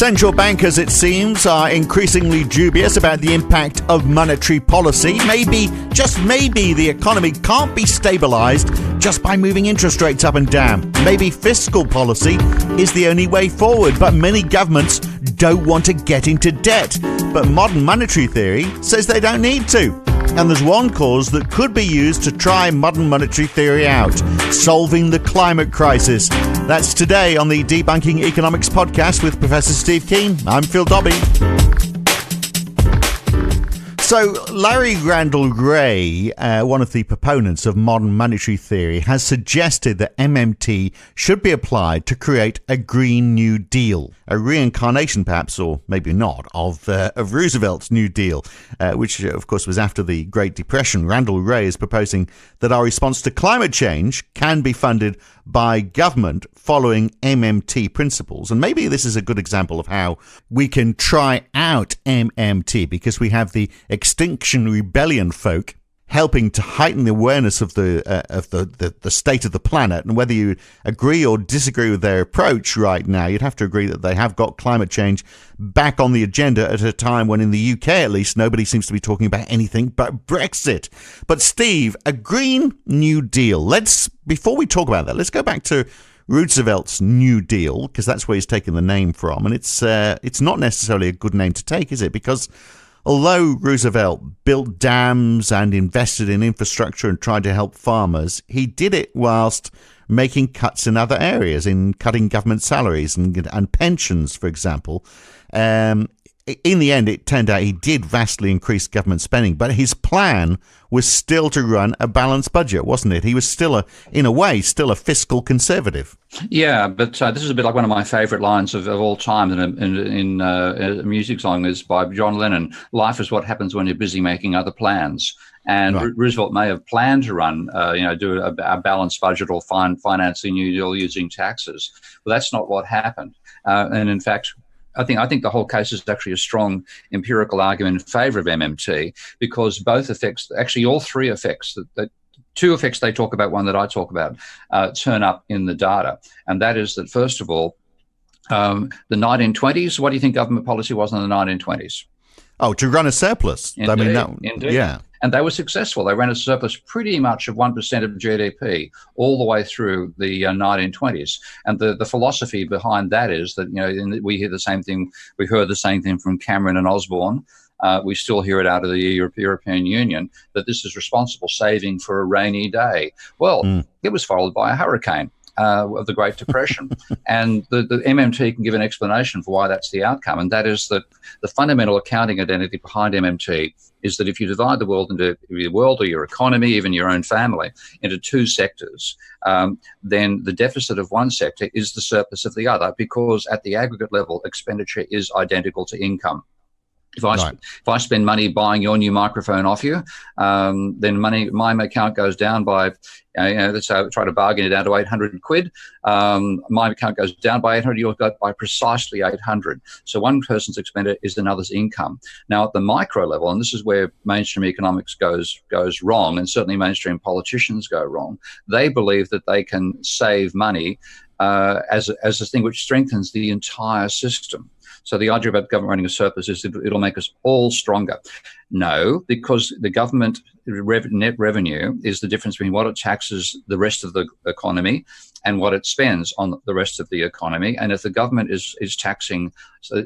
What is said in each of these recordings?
Central bankers, it seems, are increasingly dubious about the impact of monetary policy. Maybe, just maybe, the economy can't be stabilized just by moving interest rates up and down. Maybe fiscal policy is the only way forward, but many governments don't want to get into debt. But modern monetary theory says they don't need to. And there's one cause that could be used to try modern monetary theory out: solving the climate crisis. That's today on the Debunking Economics podcast with Professor Steve Keen. I'm Phil Dobbie. So Randall Wray, one of the proponents of modern monetary theory, has suggested that MMT should be applied to create a Green New Deal, a reincarnation perhaps, or maybe not, of Roosevelt's New Deal, which of course was after the Great Depression. Randall Wray is proposing that our response to climate change can be funded by government following MMT principles. And maybe this is a good example of how we can try out MMT, because we have the Extinction Rebellion folk helping to heighten the awareness of the state of the planet. And whether you agree or disagree with their approach right now, you'd have to agree that they have got climate change back on the agenda at a time when, in the UK at least, nobody seems to be talking about anything but Brexit. But Steve, a Green New Deal. Before we talk about that, let's go back to Roosevelt's New Deal, because that's where he's taken the name from. And it's not necessarily a good name to take, is it? Because although Roosevelt built dams and invested in infrastructure and tried to help farmers, he did it whilst making cuts in other areas, in cutting government salaries and pensions, for example. In the end, it turned out he did vastly increase government spending, but his plan was still to run a balanced budget, wasn't it? He was still in a way, a fiscal conservative. Yeah, but this is a bit like one of my favourite lines of all time in a music song is by John Lennon. Life is what happens when you're busy making other plans. And right. Roosevelt may have planned to run, do a balanced budget or finance the New Deal using taxes. But that's not what happened. And in fact, I think the whole case is actually a strong empirical argument in favour of MMT, because both effects, actually all three effects, that two effects they talk about, one that I talk about, turn up in the data. And that is that, first of all, the 1920s, what do you think government policy was in the 1920s? Oh, to run a surplus. Indeed, indeed. Yeah. And they were successful. They ran a surplus pretty much of 1% of GDP all the way through the 1920s. And the philosophy behind that is that, we hear the same thing. We've heard the same thing from Cameron and Osborne. We still hear it out of the European Union, that this is responsible saving for a rainy day. Well, It was followed by a hurricane of the Great Depression. And the MMT can give an explanation for why that's the outcome. And that is that the fundamental accounting identity behind MMT is that if you divide the world into your world or your economy, even your own family, into two sectors, then the deficit of one sector is the surplus of the other, because at the aggregate level, expenditure is identical to income. If I spend money buying your new microphone off you, then my account goes down by, let's say I try to bargain it down to 800 quid. My account goes down by 800, yours goes by precisely 800. So one person's expenditure is another's income. Now at the micro level, and this is where mainstream economics goes wrong, and certainly mainstream politicians go wrong, they believe that they can save money as a thing which strengthens the entire system. So the idea about government running a surplus is that it'll make us all stronger. No, because the government net revenue is the difference between what it taxes the rest of the economy and what it spends on the rest of the economy. And if the government is taxing,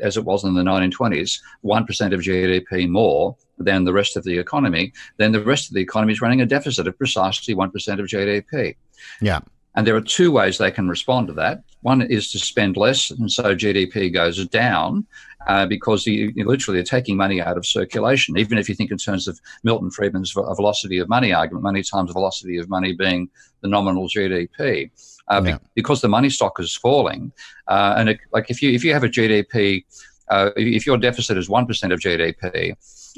as it was in the 1920s, 1% of GDP more than the rest of the economy, then the rest of the economy is running a deficit of precisely 1% of GDP. Yeah. And there are two ways they can respond to that. One is to spend less, and so GDP goes down because you literally are taking money out of circulation. Even if you think in terms of Milton Friedman's velocity of money argument, money times velocity of money being the nominal GDP, because the money stock is falling. If you have a GDP, if your deficit is 1% of GDP,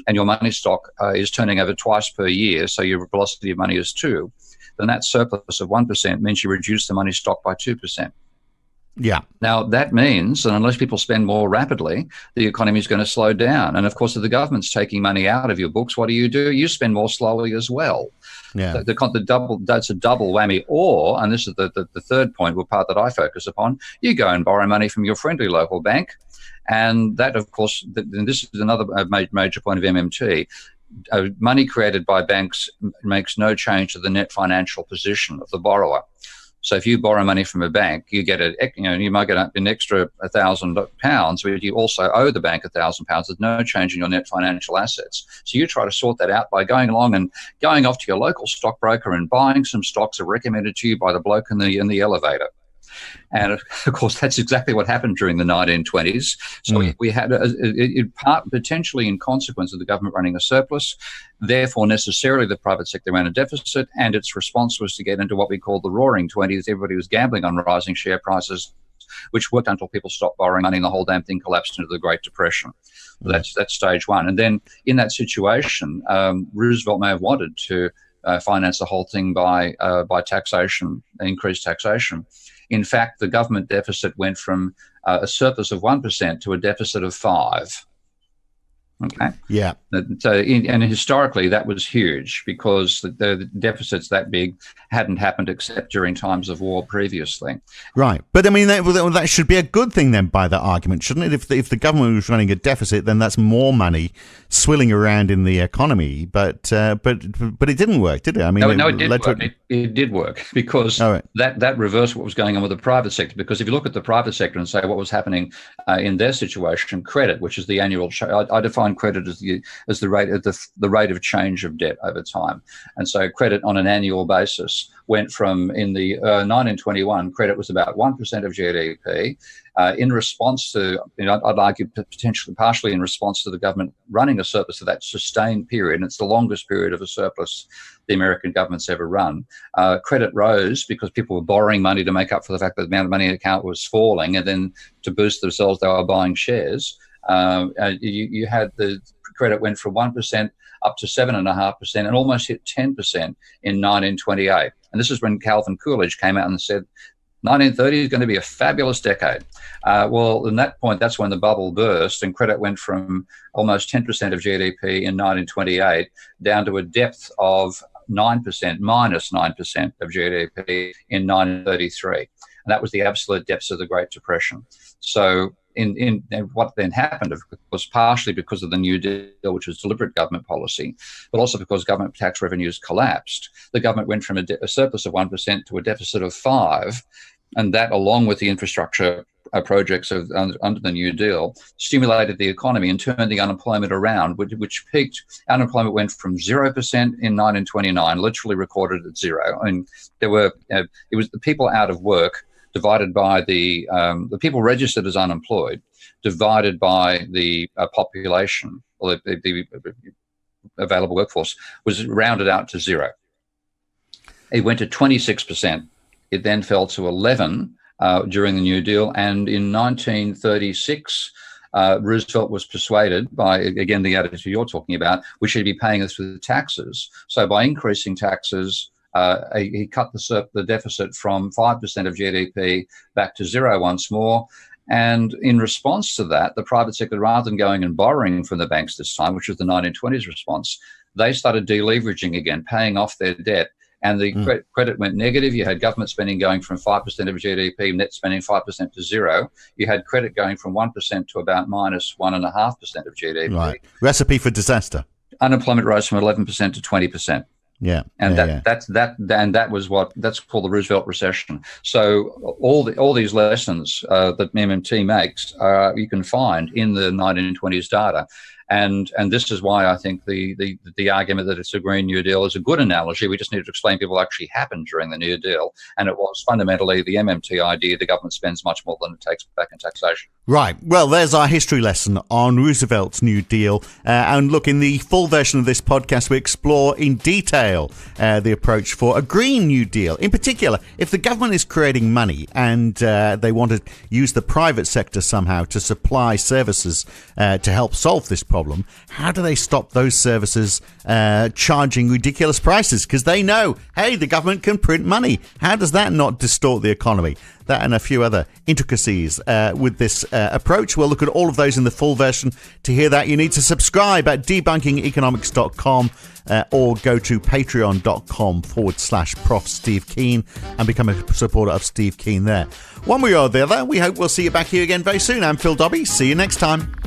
and your money stock is turning over twice per year, so your velocity of money is 2. Then that surplus of 1% means you reduce the money stock by 2%. Yeah. Now, that means that unless people spend more rapidly, the economy is going to slow down. And, of course, if the government's taking money out of your books, what do? You spend more slowly as well. Yeah. That's a double whammy. Or, and this is the third point, or part that I focus upon, you go and borrow money from your friendly local bank. And that, of course, and this is another major point of MMT, money created by banks makes no change to the net financial position of the borrower. So if you borrow money from a bank, you get you might get an extra £1,000, but you also owe the bank £1,000. There's no change in your net financial assets. So you try to sort that out by going along and going off to your local stockbroker and buying some stocks that are recommended to you by the bloke in the elevator. And of course, that's exactly what happened during the 1920s. So we had potentially in consequence of the government running a surplus, therefore necessarily the private sector ran a deficit, and its response was to get into what we call the roaring 20s. Everybody was gambling on rising share prices, which worked until people stopped borrowing money and the whole damn thing collapsed into the Great Depression. That's stage one. And then in that situation, Roosevelt may have wanted to finance the whole thing by taxation, increased taxation. In fact, the government deficit went from a surplus of 1% to a deficit of 5%. Okay. Yeah. So, and historically, that was huge because the deficits that big hadn't happened except during times of war previously. Right, but I mean that should be a good thing then, by that argument, shouldn't it? If the government was running a deficit, then that's more money swilling around in the economy. But it didn't work, did it? I mean, it did work. It did work because that reversed what was going on with the private sector. Because if you look at the private sector and say what was happening in their situation, credit, which is the annual, I define credit as the rate of change of debt over time, and so credit on an annual basis went from, in the 1921, credit was about 1% of GDP. In response to, I'd argue potentially partially in response to the government running a surplus for that sustained period, and it's the longest period of a surplus the American government's ever run. Credit rose because people were borrowing money to make up for the fact that the amount of money in the account was falling, and then to boost themselves, they were buying shares. You had the credit went from 1% up to 7.5% and almost hit 10% in 1928. And this is when Calvin Coolidge came out and said, 1930 is going to be a fabulous decade. Well, in that point, that's when the bubble burst and credit went from almost 10% of GDP in 1928 down to a depth of 9%, minus 9% of GDP in 1933. And that was the absolute depths of the Great Depression. So in what then happened was partially because of the New Deal, which was deliberate government policy, but also because government tax revenues collapsed. The government went from a surplus of 1% to a deficit of 5%, and that, along with the infrastructure projects under the New Deal, stimulated the economy and turned the unemployment around, which peaked. Unemployment went from 0% in 1929, literally recorded at 0. And there were it was the people out of work divided by the people registered as unemployed, divided by the population, or the available workforce, was rounded out to 0. It went to 26%. It then fell to 11% during the New Deal. And in 1936, Roosevelt was persuaded by, again, the attitude you're talking about, we should be paying this through the taxes. So by increasing taxes, he cut the deficit from 5% of GDP back to 0 once more. And in response to that, the private sector, rather than going and borrowing from the banks this time, which was the 1920s response, they started deleveraging again, paying off their debt. And the credit went negative. You had government spending going from 5% of GDP, net spending 5% to 0. You had credit going from 1% to about minus 1.5% of GDP. Right. Recipe for disaster. Unemployment rose from 11% to 20%. Yeah, and that was that's called the Roosevelt recession. So all these lessons that MMT makes, you can find in the 1920s data. And this is why I think the argument that it's a Green New Deal is a good analogy. We just need to explain people what actually happened during the New Deal. And it was fundamentally the MMT idea: the government spends much more than it takes back in taxation. Right. Well, there's our history lesson on Roosevelt's New Deal. And look, in the full version of this podcast, we explore in detail the approach for a Green New Deal. In particular, if the government is creating money and they want to use the private sector somehow to supply services to help solve this problem, problem, how do they stop those services charging ridiculous prices? Because they know, hey, the government can print money. How does that not distort the economy? That and a few other intricacies with this approach. We'll look at all of those in the full version. To hear that, you need to subscribe at debunkingeconomics.com or go to patreon.com/Prof Steve Keen and become a supporter of Steve Keen there. One way or the other, we hope we'll see you back here again very soon. I'm Phil Dobbie. See you next time.